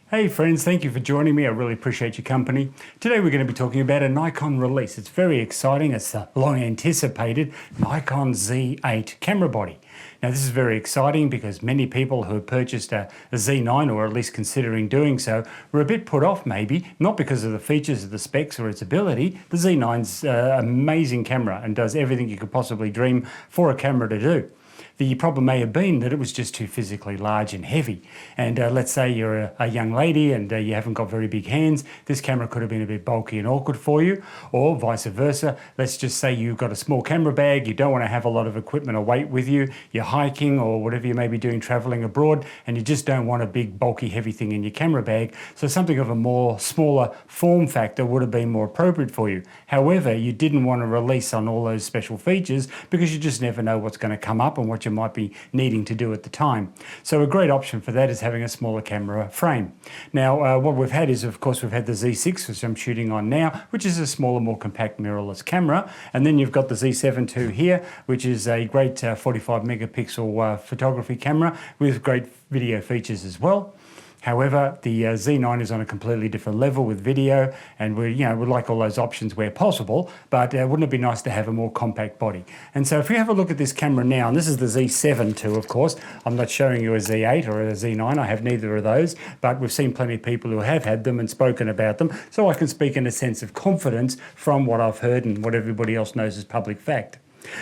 Hey friends, thank you for joining me. I really appreciate your company. Today we're going to be talking about a Nikon release. It's very exciting. It's a long anticipated Nikon Z8 camera body. Now this is very exciting because many people who have purchased a Z9 or at least considering doing so were a bit put off maybe, not because of the features of the specs or its ability. The Z9's an amazing camera and does everything you could possibly dream for a camera to do. The problem may have been that it was just too physically large and heavy. And let's say you're a young lady and you haven't got very big hands, this camera could have been a bit bulky and awkward for you, or vice versa. Let's just say you've got a small camera bag, you don't want to have a lot of equipment or weight with you, you're hiking or whatever you may be doing traveling abroad, and you just don't want a big bulky heavy thing in your camera bag. So something of a more smaller form factor would have been more appropriate for you. However, you didn't want to release on all those special features because you just never know what's going to come up and what you might be needing to do at the time. So a great option for that is having a smaller camera frame. Now what we've had is, of course, we've had the Z6, which I'm shooting on now, which is a smaller, more compact mirrorless camera, and then you've got the Z7 II here, which is a great 45 megapixel photography camera with great video features as well. However, the Z9 is on a completely different level with video, and we like all those options where possible, but wouldn't it be nice to have a more compact body? And so if we have a look at this camera now, and this is the Z7 II, of course, I'm not showing you a Z8 or a Z9, I have neither of those, but we've seen plenty of people who have had them and spoken about them, so I can speak in a sense of confidence from what I've heard and what everybody else knows is public fact.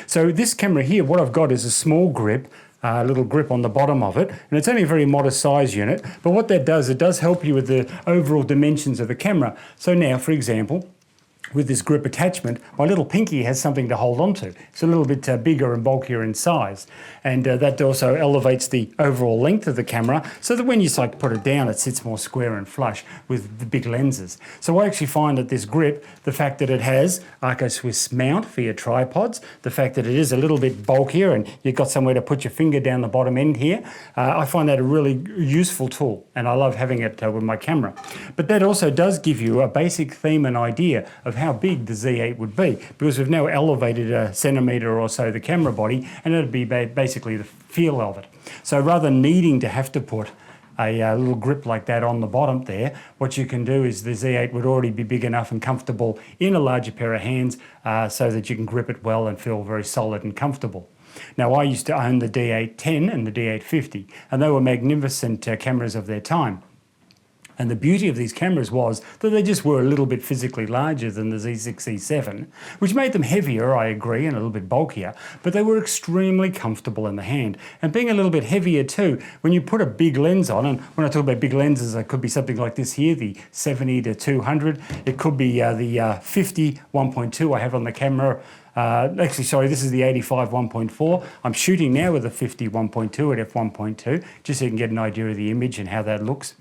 So this camera here, what I've got is a small grip, a little grip on the bottom of it, and it's only a very modest size unit, but what that does, it does help you with the overall dimensions of the camera. So now, for example, with this grip attachment, my little pinky has something to hold on to. It's a little bit bigger and bulkier in size, and that also elevates the overall length of the camera so that when you put it down, it sits more square and flush with the big lenses. So I actually find that this grip, the fact that it has Arco Swiss mount for your tripods, the fact that it is a little bit bulkier and you've got somewhere to put your finger down the bottom end here, I find that a really useful tool, and I love having it with my camera. But that also does give you a basic theme and idea of how big the Z8 would be, because we've now elevated a centimetre or so the camera body, and it'd be basically the feel of it. So rather than needing to have to put a little grip like that on the bottom there, what you can do is the Z8 would already be big enough and comfortable in a larger pair of hands so that you can grip it well and feel very solid and comfortable. Now, I used to own the D810 and the D850, and they were magnificent cameras of their time. And the beauty of these cameras was that they just were a little bit physically larger than the Z6, Z7, which made them heavier, I agree, and a little bit bulkier, but they were extremely comfortable in the hand. And being a little bit heavier too, when you put a big lens on, and when I talk about big lenses, it could be something like this here, the 70 to 200, it could be the 50 1.2 I have on the camera. Actually, sorry, this is the 85 1.4. I'm shooting now with a 50 1.2 at f1.2, just so you can get an idea of the image and how that looks.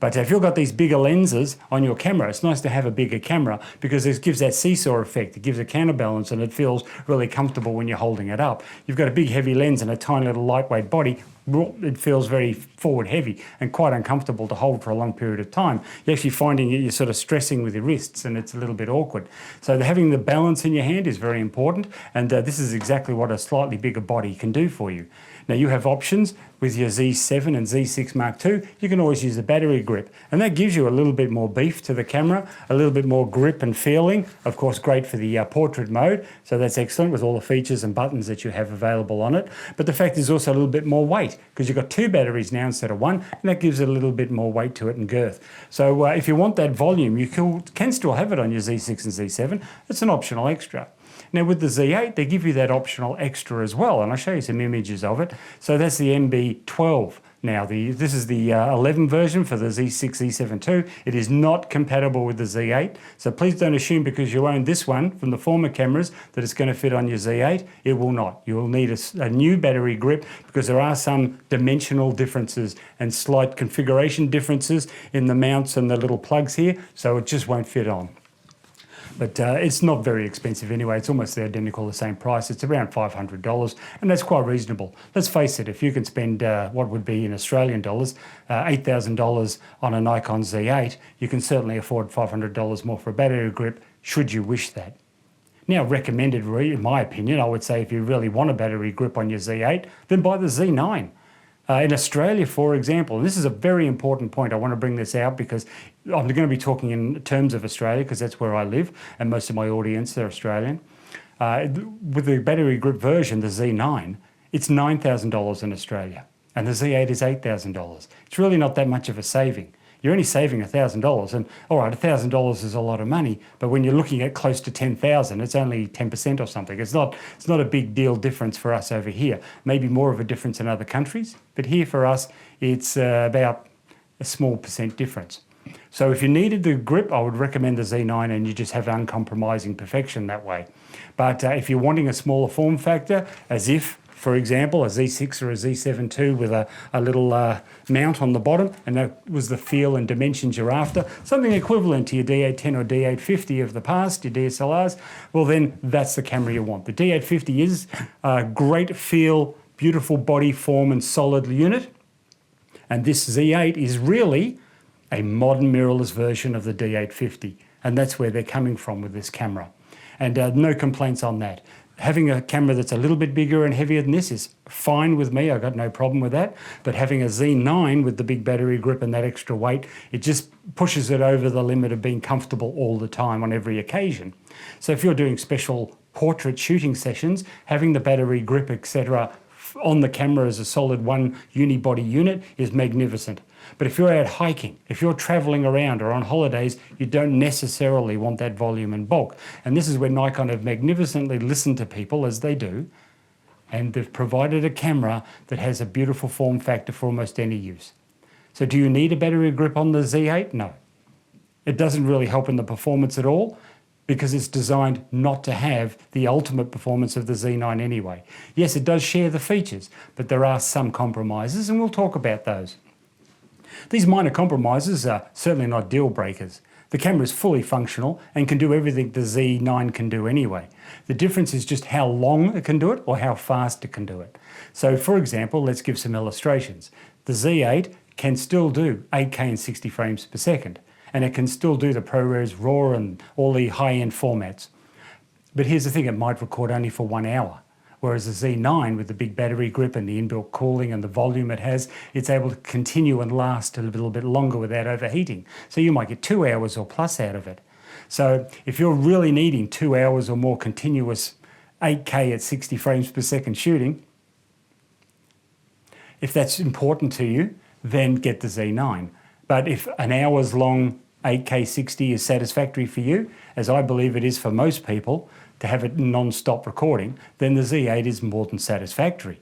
But if you've got these bigger lenses on your camera, it's nice to have a bigger camera because it gives that seesaw effect. It gives a counterbalance and it feels really comfortable when you're holding it up. You've got a big heavy lens and a tiny little lightweight body. It feels very forward heavy and quite uncomfortable to hold for a long period of time. You're actually finding you're sort of stressing with your wrists and it's a little bit awkward. So having the balance in your hand is very important, and this is exactly what a slightly bigger body can do for you. Now you have options with your Z7 and Z6 Mark II. You can always use a battery grip, and that gives you a little bit more beef to the camera, a little bit more grip and feeling. Of course, great for the portrait mode, so that's excellent with all the features and buttons that you have available on it. But the fact is also a little bit more weight, because you've got two batteries now instead of one, and that gives it a little bit more weight to it and girth. So if you want that volume, you can still have it on your Z6 and Z7. It's an optional extra. Now with the Z8, they give you that optional extra as well, and I'll show you some images of it. So that's the MB12. Now this is the 11 version for the Z6, Z7 II. It is not compatible with the Z8, so please don't assume because you own this one from the former cameras that it's going to fit on your Z8. It will not. You will need a new battery grip because there are some dimensional differences and slight configuration differences in the mounts and the little plugs here, so it just won't fit on. But it's not very expensive anyway. It's almost identical, the same price. It's around $500, and that's quite reasonable. Let's face it, if you can spend what would be in Australian dollars, $8,000 on a Nikon Z8, you can certainly afford $500 more for a battery grip, should you wish that. Now, recommended, in my opinion, I would say if you really want a battery grip on your Z8, then buy the Z9. In Australia, for example, and this is a very important point, I want to bring this out because I'm going to be talking in terms of Australia because that's where I live and most of my audience are Australian. With the battery grip version, the Z9, it's $9,000 in Australia and the Z8 is $8,000. It's really not that much of a saving. You're only saving $1,000 and all right, $1,000 is a lot of money, but when you're looking at close to 10,000, it's only 10% or something. It's not a big deal difference for us over here. Maybe more of a difference in other countries, but here for us, it's about a small percent difference. So if you needed the grip, I would recommend the Z9 and you just have uncompromising perfection that way. But if you're wanting a smaller form factor, as if, for example, a Z6 or a Z7 II with a little mount on the bottom, and that was the feel and dimensions you're after, something equivalent to your D810 or D850 of the past, your DSLRs, well then that's the camera you want. The D850 is a great feel, beautiful body form and solid unit, and this Z8 is really a modern mirrorless version of the D850, and that's where they're coming from with this camera. And no complaints on that. Having a camera that's a little bit bigger and heavier than this is fine with me. I've got no problem with that. But having a Z9 with the big battery grip and that extra weight, it just pushes it over the limit of being comfortable all the time on every occasion. So if you're doing special portrait shooting sessions, having the battery grip, etc., on the camera as a solid one unibody unit is magnificent. But if you're out hiking, if you're traveling around or on holidays, you don't necessarily want that volume and bulk. And this is where Nikon have magnificently listened to people, as they do, and they've provided a camera that has a beautiful form factor for almost any use. So do you need a battery grip on the Z8? No. It doesn't really help in the performance at all because it's designed not to have the ultimate performance of the Z9 anyway. Yes, it does share the features, but there are some compromises, and we'll talk about those. These minor compromises are certainly not deal breakers. The camera is fully functional and can do everything the Z9 can do anyway. The difference is just how long it can do it or how fast it can do it. So for example, let's give some illustrations. The Z8 can still do 8K and 60 frames per second, and it can still do the ProRes RAW and all the high-end formats. But here's the thing, it might record only for 1 hour. Whereas the Z9, with the big battery grip and the inbuilt cooling and the volume it has, it's able to continue and last a little bit longer without overheating. So you might get 2 hours or plus out of it. So if you're really needing 2 hours or more continuous 8K at 60 frames per second shooting, if that's important to you, then get the Z9. But if an hour's long 8K 60 is satisfactory for you, as I believe it is for most people, to have it non-stop recording, then the Z8 is more than satisfactory.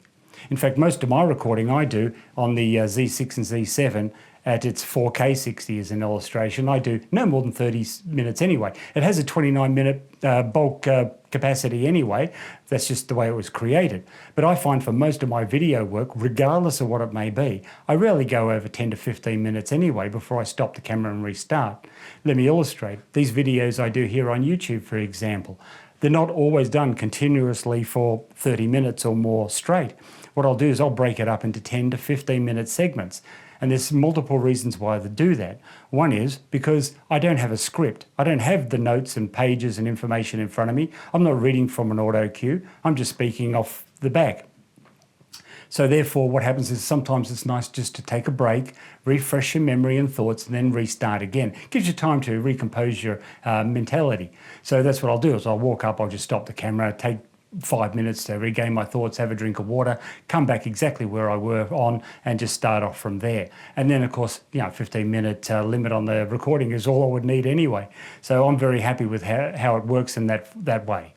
In fact, most of my recording I do on the Z6 and Z7 at its 4K 60 as an illustration. I do no more than 30 minutes anyway. It has a 29-minute bulk capacity anyway. That's just the way it was created. But I find for most of my video work, regardless of what it may be, I rarely go over 10 to 15 minutes anyway before I stop the camera and restart. Let me illustrate. These videos I do here on YouTube, for example, they're not always done continuously for 30 minutes or more straight. What I'll do is I'll break it up into 10 to 15 minute segments. And there's multiple reasons why I do that. One is because I don't have a script. I don't have the notes and pages and information in front of me. I'm not reading from an auto cue. I'm just speaking off the back. So therefore, what happens is sometimes it's nice just to take a break, refresh your memory and thoughts, and then restart again. Gives you time to recompose your mentality. So that's what I'll do is I'll walk up, I'll just stop the camera, take 5 minutes to regain my thoughts, have a drink of water, come back exactly where I were on, and just start off from there. And then, of course, 15-minute limit on the recording is all I would need anyway. So I'm very happy with how it works in that way.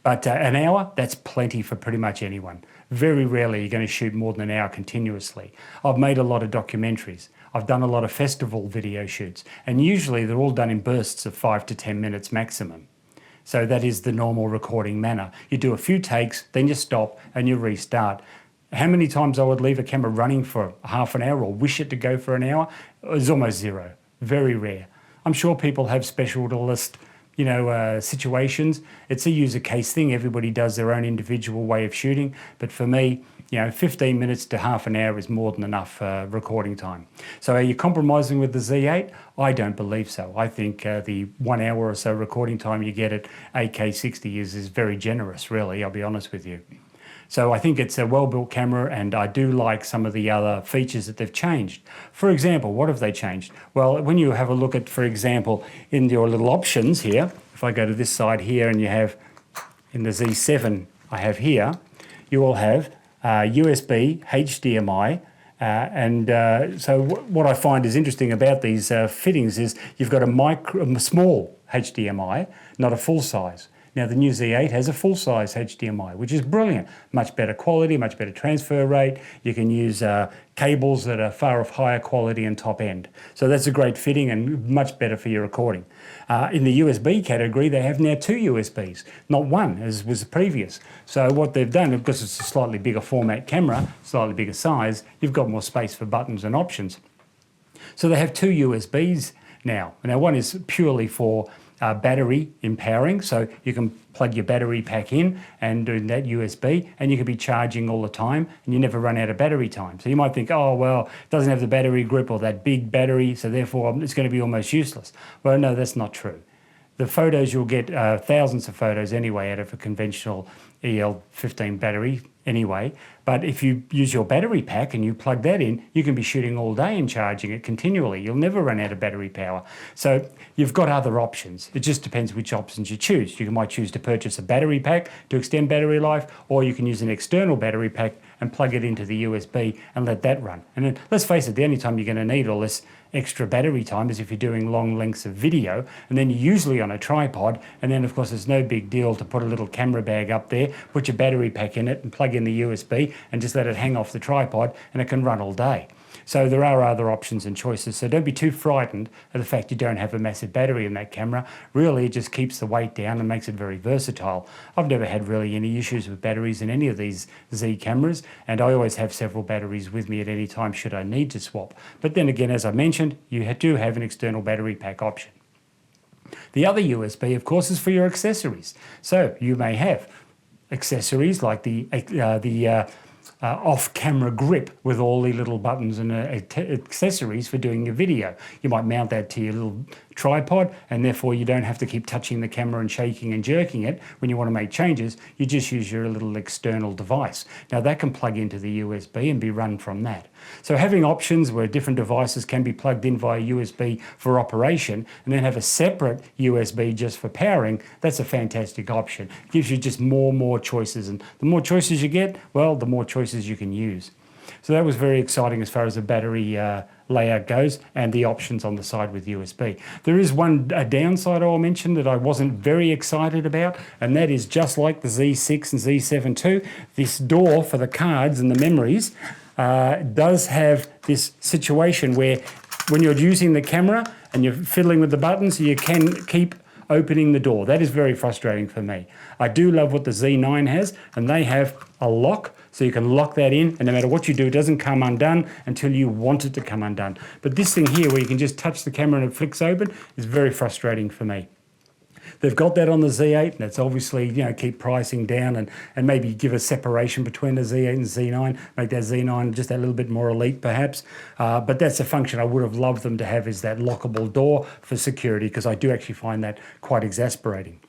But an hour, that's plenty for pretty much anyone. Very rarely you're going to shoot more than an hour continuously. I've made a lot of documentaries. I've done a lot of festival video shoots, and usually they're all done in bursts of 5 to 10 minutes maximum. So that is the normal recording manner. You do a few takes, then you stop and you restart. How many times I would leave a camera running for half an hour or wish it to go for an hour is almost zero. Very rare. I'm sure people have specialist situations. It's a user case thing. Everybody does their own individual way of shooting. But for me, 15 minutes to half an hour is more than enough recording time. So are you compromising with the Z8? I don't believe so. I think the 1 hour or so recording time you get at 8K 60 is very generous, really, I'll be honest with you. So I think it's a well-built camera, and I do like some of the other features that they've changed. For example, what have they changed? Well, when you have a look at, for example, in your little options here, if I go to this side here and you have, in the Z7 I have here, you will have USB, HDMI, so what I find is interesting about these fittings is you've got a small HDMI, not a full size. Now the new Z8 has a full-size HDMI, which is brilliant. Much better quality, much better transfer rate. You can use cables that are far of higher quality and top end. So that's a great fitting and much better for your recording. In the USB category, they have now 2 USBs, not one as was the previous. So what they've done, because it's a slightly bigger format camera, slightly bigger size, you've got more space for buttons and options. So they have 2 USBs now. Now one is purely for battery empowering, so you can plug your battery pack in and do that USB, and you can be charging all the time and you never run out of battery time. So you might think, oh well, it doesn't have the battery grip or that big battery, so therefore it's going to be almost useless. Well, no, that's not true. The photos, you'll get thousands of photos anyway out of a conventional EL15 battery anyway. But if you use your battery pack and you plug that in, you can be shooting all day and charging it continually. You'll never run out of battery power. So you've got other options. It just depends which options you choose. You might choose to purchase a battery pack to extend battery life, or you can use an external battery pack and plug it into the USB and let that run. And then, let's face it, the only time you're going to need all this extra battery time is if you're doing long lengths of video, and then you're usually on a tripod, and then of course it's no big deal to put a little camera bag up there, put your battery pack in it and plug in the USB and just let it hang off the tripod, and it can run all day. So there are other options and choices, so don't be too frightened at the fact you don't have a massive battery in that camera. Really, it just keeps the weight down and makes it very versatile. I've never had really any issues with batteries in any of these Z cameras, and I always have several batteries with me at any time should I need to swap. But then again, as I mentioned, you do have an external battery pack option. The other USB, of course, is for your accessories. So you may have accessories like the off-camera grip with all the little buttons and accessories for doing your video. You might mount that to your little tripod, and therefore you don't have to keep touching the camera and shaking and jerking it when you want to make changes. You just use your little external device. Now that can plug into the USB and be run from that. So having options where different devices can be plugged in via USB for operation and then have a separate USB just for powering, that's a fantastic option. It gives you just more choices, and the more choices you get, well, the more choices you can use. So that was very exciting as far as the battery layout goes and the options on the side with USB. There is one downside I'll mention that I wasn't very excited about, and that is just like the Z6 and Z7 II, this door for the cards and the memories does have this situation where when you're using the camera and you're fiddling with the buttons, you can keep opening the door. That is very frustrating for me. I do love what the Z9 has, and they have a lock, so you can lock that in, and no matter what you do, it doesn't come undone until you want it to come undone. But this thing here, where you can just touch the camera and it flicks open, is very frustrating for me. They've got that on the Z8, and it's obviously, keep pricing down and maybe give a separation between the Z8 and Z9, make that Z9 just a little bit more elite perhaps. But that's a function I would have loved them to have, is that lockable door for security, because I do actually find that quite exasperating.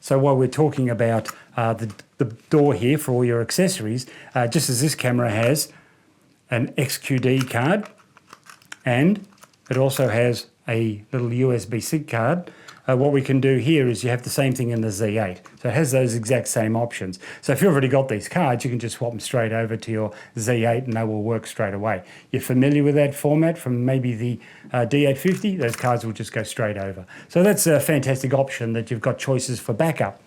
So while we're talking about the door here for all your accessories, just as this camera has an XQD card, and it also has a little USB-C card, what we can do here is you have the same thing in the Z8. So it has those exact same options. So if you've already got these cards, you can just swap them straight over to your Z8 and they will work straight away. You're familiar with that format from maybe the D850, those cards will just go straight over. So that's a fantastic option, that you've got choices for backup.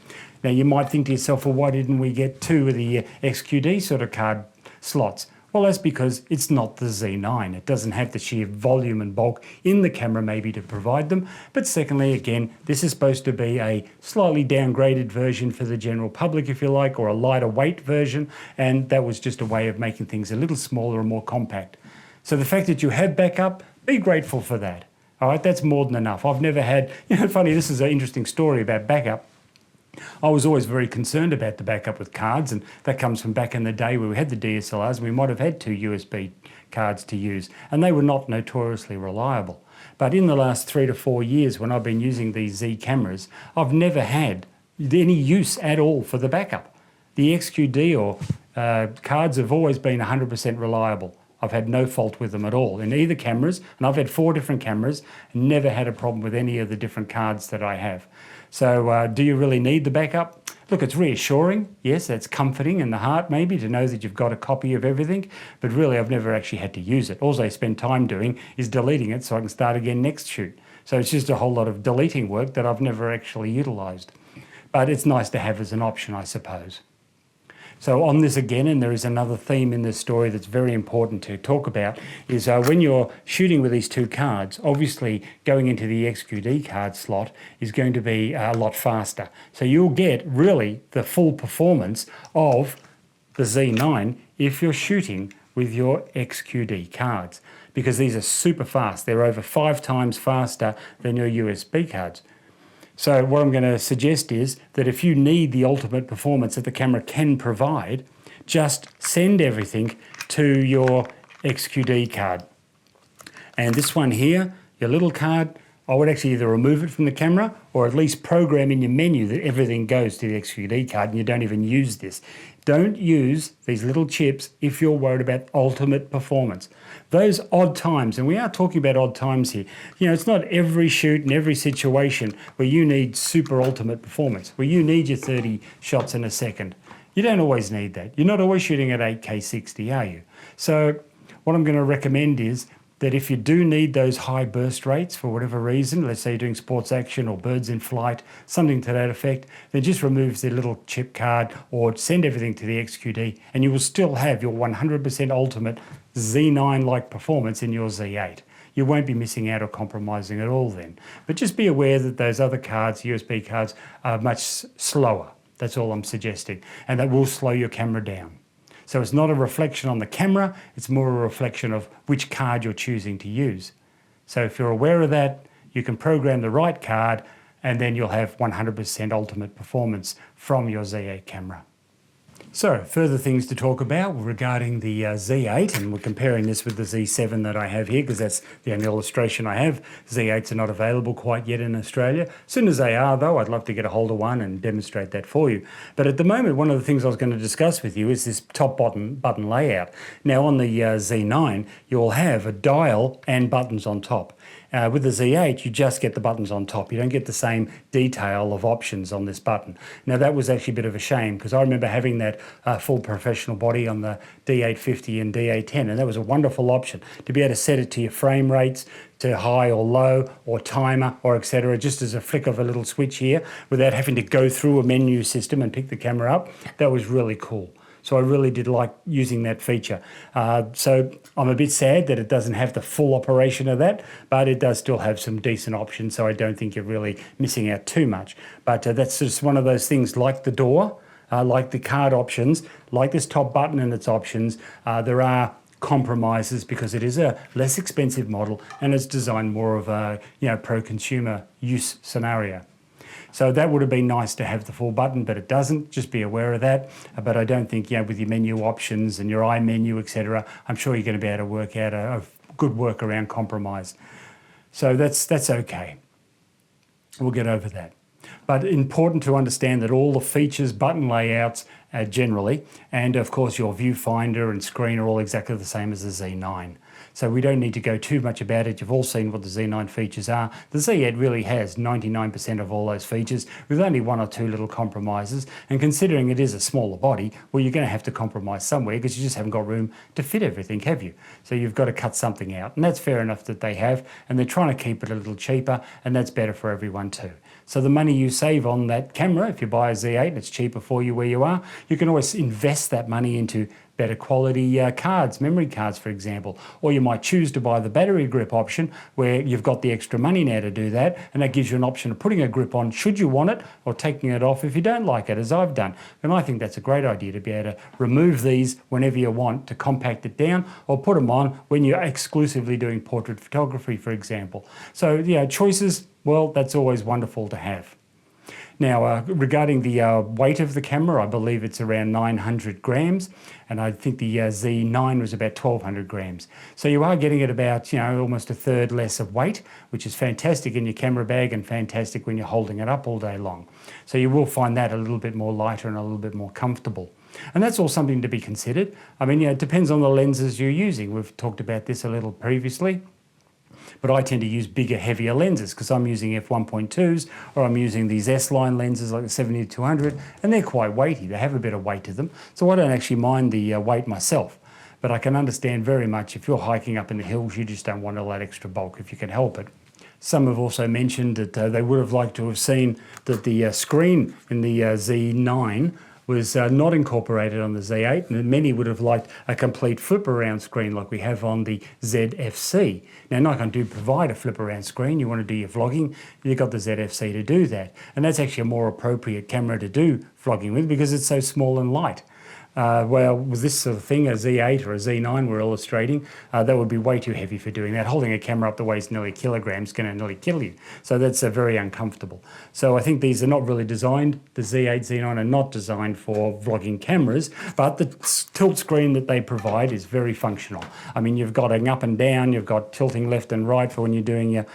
Now you might think to yourself, well, why didn't we get 2 of the XQD sort of card slots? Well, that's because it's not the Z9. It doesn't have the sheer volume and bulk in the camera maybe to provide them. But secondly, again, this is supposed to be a slightly downgraded version for the general public, if you like, or a lighter weight version. And that was just a way of making things a little smaller and more compact. So the fact that you have backup, be grateful for that. All right, that's more than enough. I've never had, funny, this is an interesting story about backup. I was always very concerned about the backup with cards, and that comes from back in the day where we had the DSLRs, and we might have had 2 USB cards to use, and they were not notoriously reliable. But in the last 3 to 4 years when I've been using these Z cameras, I've never had any use at all for the backup. The XQD or cards have always been 100% reliable. I've had no fault with them at all in either cameras, and I've had 4 different cameras and never had a problem with any of the different cards that I have. So do you really need the backup? Look, it's reassuring. Yes, it's comforting in the heart maybe to know that you've got a copy of everything, but really I've never actually had to use it. All I spend time doing is deleting it so I can start again next shoot. So it's just a whole lot of deleting work that I've never actually utilised. But it's nice to have as an option, I suppose. So on this again, and there is another theme in this story that's very important to talk about, is when you're shooting with these 2 cards, obviously going into the XQD card slot is going to be a lot faster. So you'll get really the full performance of the Z9 if you're shooting with your XQD cards, because these are super fast. They're over 5 times faster than your USB cards. So what I'm going to suggest is that if you need the ultimate performance that the camera can provide, just send everything to your XQD card. And this one here, your little card, I would actually either remove it from the camera or at least program in your menu that everything goes to the XQD card and you don't even use this. Don't use these little chips if you're worried about ultimate performance. Those odd times, and we are talking about odd times here, you know, it's not every shoot and every situation where you need super ultimate performance, where you need your 30 shots in a second. You don't always need that. You're not always shooting at 8K 60, are you? So what I'm going to recommend is that if you do need those high burst rates for whatever reason, let's say you're doing sports action or birds in flight, something to that effect, then just remove the little chip card or send everything to the XQD and you will still have your 100% ultimate Z9-like performance in your Z8. You won't be missing out or compromising at all then. But just be aware that those other cards, USB cards, are much slower. That's all I'm suggesting. And that will slow your camera down. So it's not a reflection on the camera, it's more a reflection of which card you're choosing to use. So if you're aware of that, you can program the right card and then you'll have 100% ultimate performance from your Z8 camera. So further things to talk about regarding the Z8, and we're comparing this with the Z7 that I have here because that's the only illustration I have. Z8s are not available quite yet in Australia. As soon as they are though, I'd love to get a hold of one and demonstrate that for you. But at the moment, one of the things I was going to discuss with you is this top button layout. Now on the Z9, you'll have a dial and buttons on top. With the Z8, you just get the buttons on top. You don't get the same detail of options on this button. Now that was actually a bit of a shame because I remember having that full professional body on the D850 and D810, and that was a wonderful option to be able to set it to your frame rates, to high or low or timer or etc., just as a flick of a little switch here without having to go through a menu system and pick the camera up. That was really cool. So I really did like using that feature. So I'm a bit sad that it doesn't have the full operation of that, but it does still have some decent options, so I don't think you're really missing out too much. But that's just one of those things like the door, like the card options, like this top button and its options. There are compromises because it is a less expensive model and it's designed more of a pro-consumer use scenario. So that would have been nice to have the full button, but it doesn't. Just be aware of that. But I don't think, with your menu options and your iMenu, etc., I'm sure you're going to be able to work out a good workaround compromise. So that's okay. We'll get over that. But important to understand that all the features, button layouts generally, and of course your viewfinder and screen are all exactly the same as the Z9. So we don't need to go too much about it. You've all seen what the Z9 features are. The Z8 really has 99% of all those features with only one or two little compromises. And considering it is a smaller body, well, you're going to have to compromise somewhere because you just haven't got room to fit everything, have you? So you've got to cut something out. And that's fair enough that they have. And they're trying to keep it a little cheaper, and that's better for everyone too. So the money you save on that camera, if you buy a Z8 and it's cheaper for you where you are, you can always invest that money into better quality cards, memory cards, for example. Or you might choose to buy the battery grip option where you've got the extra money now to do that, and that gives you an option of putting a grip on should you want it, or taking it off if you don't like it, as I've done. And I think that's a great idea to be able to remove these whenever you want to compact it down, or put them on when you're exclusively doing portrait photography, for example. So choices, well, that's always wonderful to have. Now, regarding the weight of the camera, I believe it's around 900 grams, and I think the Z9 was about 1200 grams. So you are getting it about, almost a third less of weight, which is fantastic in your camera bag and fantastic when you're holding it up all day long. So you will find that a little bit more lighter and a little bit more comfortable. And that's all something to be considered. I mean, it depends on the lenses you're using. We've talked about this a little previously. But I tend to use bigger, heavier lenses because I'm using f1.2s or I'm using these S-line lenses like the 70-200, and they're quite weighty. They have a bit of weight to them. So I don't actually mind the weight myself. But I can understand very much if you're hiking up in the hills, you just don't want all that extra bulk if you can help it. Some have also mentioned that they would have liked to have seen that the screen in the Z9 was not incorporated on the Z8, and many would have liked a complete flip around screen like we have on the ZFC. Now Nikon do provide a flip around screen. You want to do your vlogging, you've got the ZFC to do that, and that's actually a more appropriate camera to do vlogging with because it's so small and light. Well, with this sort of thing, a Z8 or a Z9 we're illustrating, that would be way too heavy for doing that. Holding a camera up that weighs nearly a kilogram is going to nearly kill you. So that's very uncomfortable. So I think these are not really designed, the Z8, Z9 are not designed for vlogging cameras, but the tilt screen that they provide is very functional. I mean, you've got an up and down, you've got tilting left and right for when you're doing your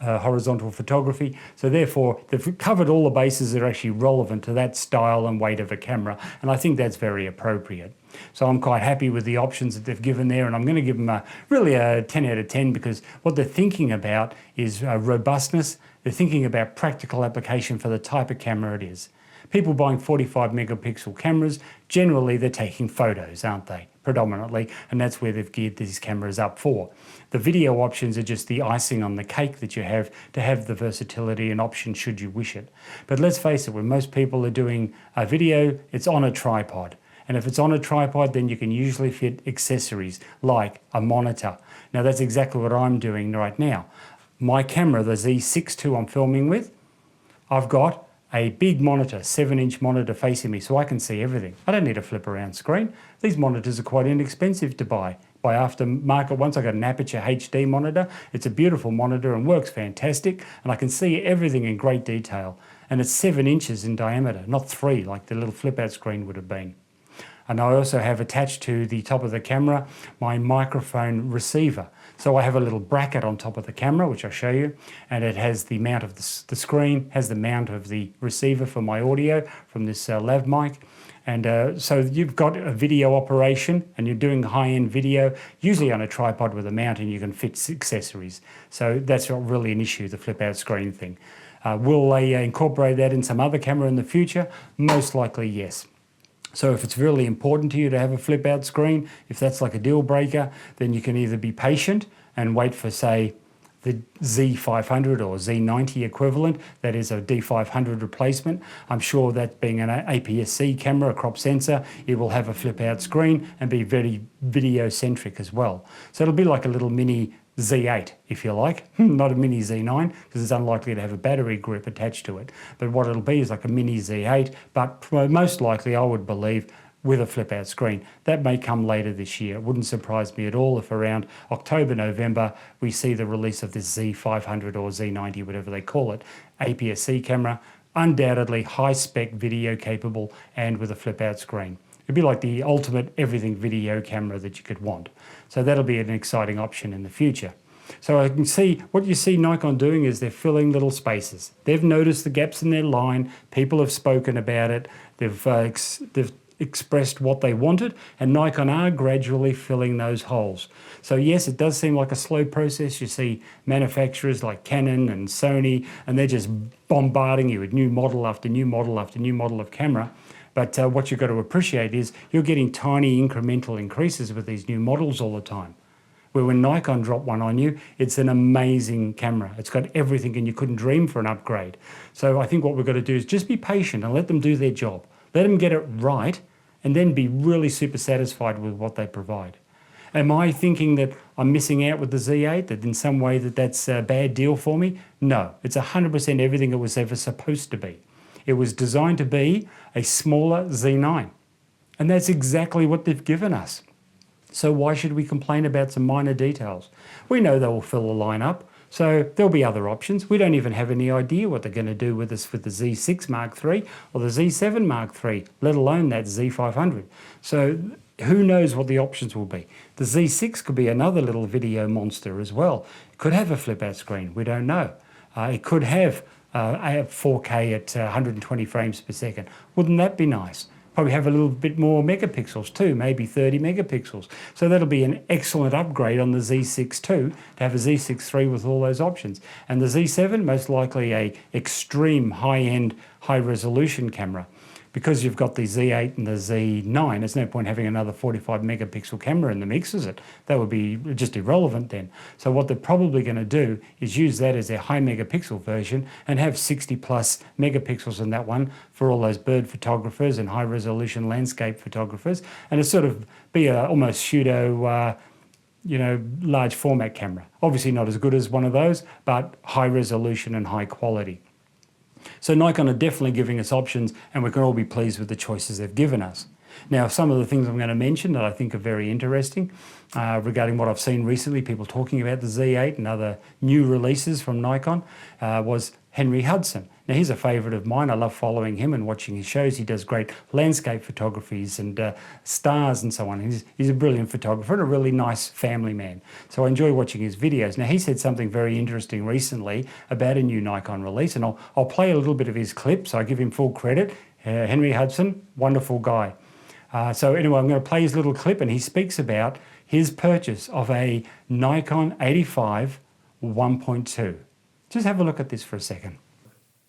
horizontal photography. So therefore, they've covered all the bases that are actually relevant to that style and weight of a camera. And I think that's very appropriate. So I'm quite happy with the options that they've given there. And I'm going to give them really a 10 out of 10 because what they're thinking about is robustness. They're thinking about practical application for the type of camera it is. People buying 45 megapixel cameras, generally they're taking photos, aren't they? Predominantly, and that's where they've geared these cameras up for. The video options are just the icing on the cake that you have to have the versatility and options should you wish it. But let's face it, when most people are doing a video, it's on a tripod. And if it's on a tripod, then you can usually fit accessories like a monitor. Now that's exactly what I'm doing right now. My camera, the Z6 II I'm filming with, I've got a big monitor, 7-inch monitor facing me so I can see everything. I don't need a flip around screen. These monitors are quite inexpensive to buy. By aftermarket ones, I got an Aperture HD monitor. It's a beautiful monitor and works fantastic, and I can see everything in great detail. And it's 7 inches in diameter, not 3 like the little flip out screen would have been. And I also have attached to the top of the camera my microphone receiver. So I have a little bracket on top of the camera, which I'll show you, and it has the mount of the screen, has the mount of the receiver for my audio from this lav mic. And so you've got a video operation and you're doing high-end video, usually on a tripod with a mount, and you can fit accessories. So that's not really an issue, the flip-out screen thing. Will they incorporate that in some other camera in the future? Most likely, yes. So if it's really important to you to have a flip out screen, if that's like a deal breaker, then you can either be patient and wait for, say, the Z500 or Z90 equivalent, that is a D500 replacement. I'm sure that being an APS-C camera, a crop sensor, it will have a flip out screen and be very video centric as well. So it'll be like a little mini Z8, if you like, not a mini Z9, because it's unlikely to have a battery grip attached to it. But what it'll be is like a mini Z8, but most likely, I would believe, with a flip-out screen. That may come later this year. It wouldn't surprise me at all if around October, November, we see the release of this Z500 or Z90, whatever they call it, APS-C camera, undoubtedly high-spec video capable and with a flip-out screen. It'd be like the ultimate everything video camera that you could want. So that'll be an exciting option in the future. So I can see what you see Nikon doing is they're filling little spaces. They've noticed the gaps in their line. People have spoken about it. They've expressed what they wanted, and Nikon are gradually filling those holes. So yes, it does seem like a slow process. You see manufacturers like Canon and Sony, and they're just bombarding you with new model after new model after new model of camera. But what you've got to appreciate is you're getting tiny incremental increases with these new models all the time. Where when Nikon drop one on you, it's an amazing camera. It's got everything and you couldn't dream for an upgrade. So I think what we've got to do is just be patient and let them do their job. Let them get it right and then be really super satisfied with what they provide. Am I thinking that I'm missing out with the Z8, that in some way that's a bad deal for me? No, it's 100% everything it was ever supposed to be. It was designed to be a smaller Z9. And that's exactly what they've given us. So why should we complain about some minor details? We know they will fill the line up. So there'll be other options. We don't even have any idea what they're going to do with us with the Z6 Mark III or the Z7 Mark III, let alone that Z500. So who knows what the options will be. The Z6 could be another little video monster as well. It could have a flip-out screen, we don't know. It could have 4K at 120 frames per second. Wouldn't that be nice? Probably have a little bit more megapixels too, maybe 30 megapixels. So that'll be an excellent upgrade on the Z6 II to have a Z6 III with all those options. And the Z7, most likely a extreme high-end, high-resolution camera. Because you've got the Z8 and the Z9, there's no point having another 45 megapixel camera in the mix, is it? That would be just irrelevant then. So what they're probably going to do is use that as their high megapixel version and have 60 plus megapixels in that one for all those bird photographers and high resolution landscape photographers, and it's sort of be a almost pseudo large format camera. Obviously not as good as one of those, but high resolution and high quality. So Nikon are definitely giving us options, and we can all be pleased with the choices they've given us. Now, some of the things I'm going to mention that I think are very interesting regarding what I've seen recently, people talking about the Z8 and other new releases from Nikon, was Henry Hudson. Now, he's a favourite of mine. I love following him and watching his shows. He does great landscape photographies and stars and so on. He's a brilliant photographer and a really nice family man. So I enjoy watching his videos. Now, he said something very interesting recently about a new Nikon release, and I'll play a little bit of his clip, so I give him full credit. Henry Hudson, wonderful guy. So anyway, I'm going to play his little clip, and he speaks about his purchase of a Nikon 85 1.2. Just have a look at this for a second.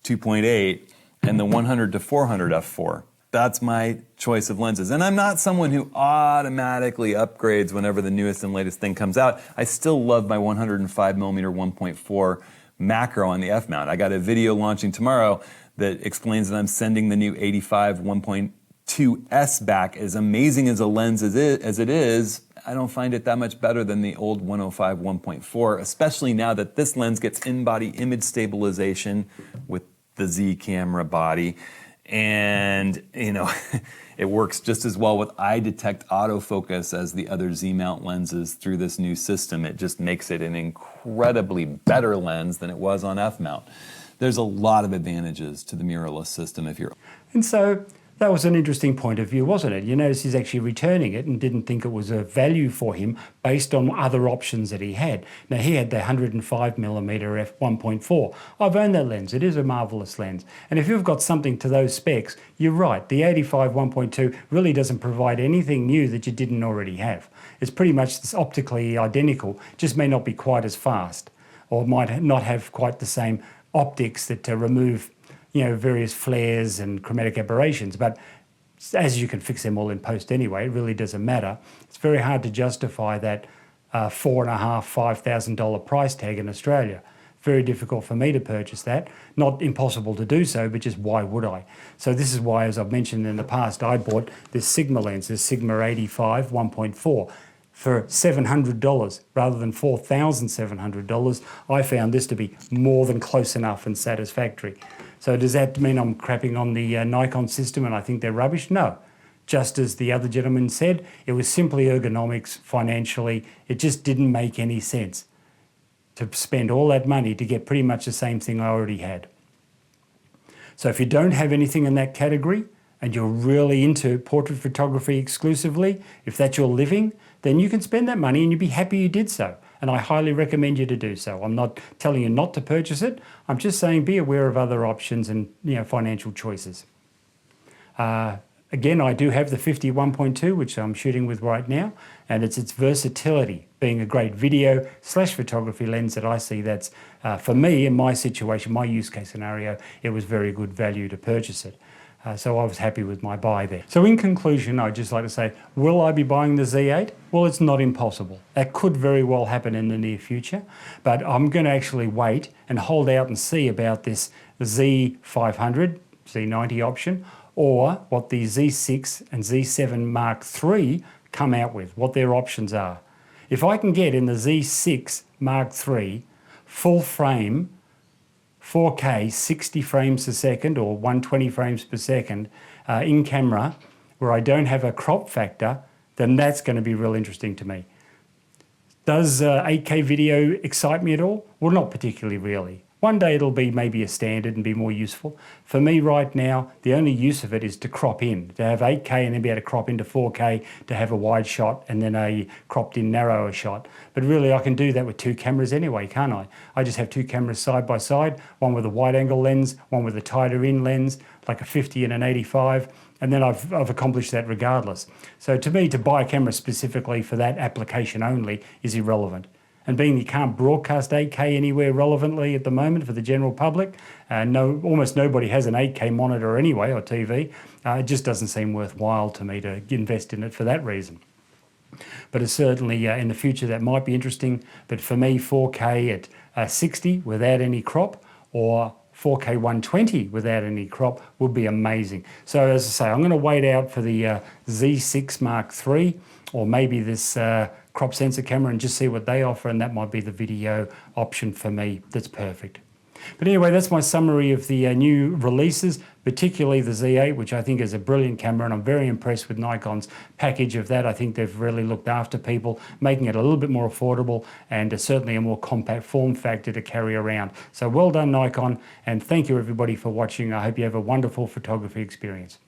2.8 and the 100 to 400 f4. That's my choice of lenses. And I'm not someone who automatically upgrades whenever the newest and latest thing comes out. I still love my 105 millimeter 1.4 macro on the f-mount. I got a video launching tomorrow that explains that I'm sending the new 85 1.2S back. As amazing as a lens as it is, I don't find it that much better than the old 105 1.4, especially now that this lens gets in-body image stabilization with the Z camera body. And, it works just as well with eye detect autofocus as the other Z mount lenses through this new system. It just makes it an incredibly better lens than it was on f-mount. There's a lot of advantages to the mirrorless system if you're... And so that was an interesting point of view, wasn't it? You notice he's actually returning it and didn't think it was a value for him based on other options that he had. Now, he had the 105mm f1.4. I've owned that lens. It is a marvelous lens. And if you've got something to those specs, you're right. The 85 1.2 really doesn't provide anything new that you didn't already have. It's pretty much optically identical, just may not be quite as fast, or might not have quite the same optics that remove various flares and chromatic aberrations, but as you can fix them all in post anyway, it really doesn't matter. It's very hard to justify that $4,500 price tag in Australia. Very difficult for me to purchase that. Not impossible to do so, but just why would I? So this is why, as I've mentioned in the past, I bought this Sigma lens, this Sigma 85 1.4. for $700 rather than $4,700. I found this to be more than close enough and satisfactory. So does that mean I'm crapping on the Nikon system and I think they're rubbish? No. Just as the other gentleman said, it was simply ergonomics, financially. It just didn't make any sense to spend all that money to get pretty much the same thing I already had. So if you don't have anything in that category and you're really into portrait photography exclusively, if that's your living, then you can spend that money and you'd be happy you did so. And I highly recommend you to do so. I'm not telling you not to purchase it. I'm just saying be aware of other options and financial choices. Again, I do have the 50-1.2, which I'm shooting with right now, and it's its versatility, being a great video/photography lens that I see that's, for me, in my situation, my use case scenario, it was very good value to purchase it. So I was happy with my buy there. So in conclusion, I'd just like to say, will I be buying the Z8? Well, it's not impossible. That could very well happen in the near future, but I'm going to actually wait and hold out and see about this Z500, Z90 option, or what the Z6 and Z7 Mark III come out with, what their options are. If I can get in the Z6 Mark III full frame 4K 60 frames a second or 120 frames per second in camera where I don't have a crop factor, then that's going to be real interesting to me. Does 8K video excite me at all? Well, not particularly really. One day it'll be maybe a standard and be more useful. For me right now, the only use of it is to crop in, to have 8K and then be able to crop into 4K, to have a wide shot and then a cropped in narrower shot. But really I can do that with two cameras anyway, can't I? I just have two cameras side by side, one with a wide angle lens, one with a tighter in lens, like a 50 and an 85, and then I've accomplished that regardless. So to me, to buy a camera specifically for that application only is irrelevant. And being you can't broadcast 8K anywhere relevantly at the moment for the general public, almost nobody has an 8K monitor anyway, or TV, it just doesn't seem worthwhile to me to invest in it for that reason. But it's certainly in the future that might be interesting. But for me, 4K at 60 without any crop, or 4K 120 without any crop would be amazing. So as I say, I'm going to wait out for the Z6 Mark III, or maybe this crop sensor camera, and just see what they offer, and that might be the video option for me that's perfect. But anyway, that's my summary of the new releases, particularly the Z8, which I think is a brilliant camera, and I'm very impressed with Nikon's package of that. I think they've really looked after people, making it a little bit more affordable and certainly a more compact form factor to carry around. So well done, Nikon, and thank you everybody for watching. I hope you have a wonderful photography experience.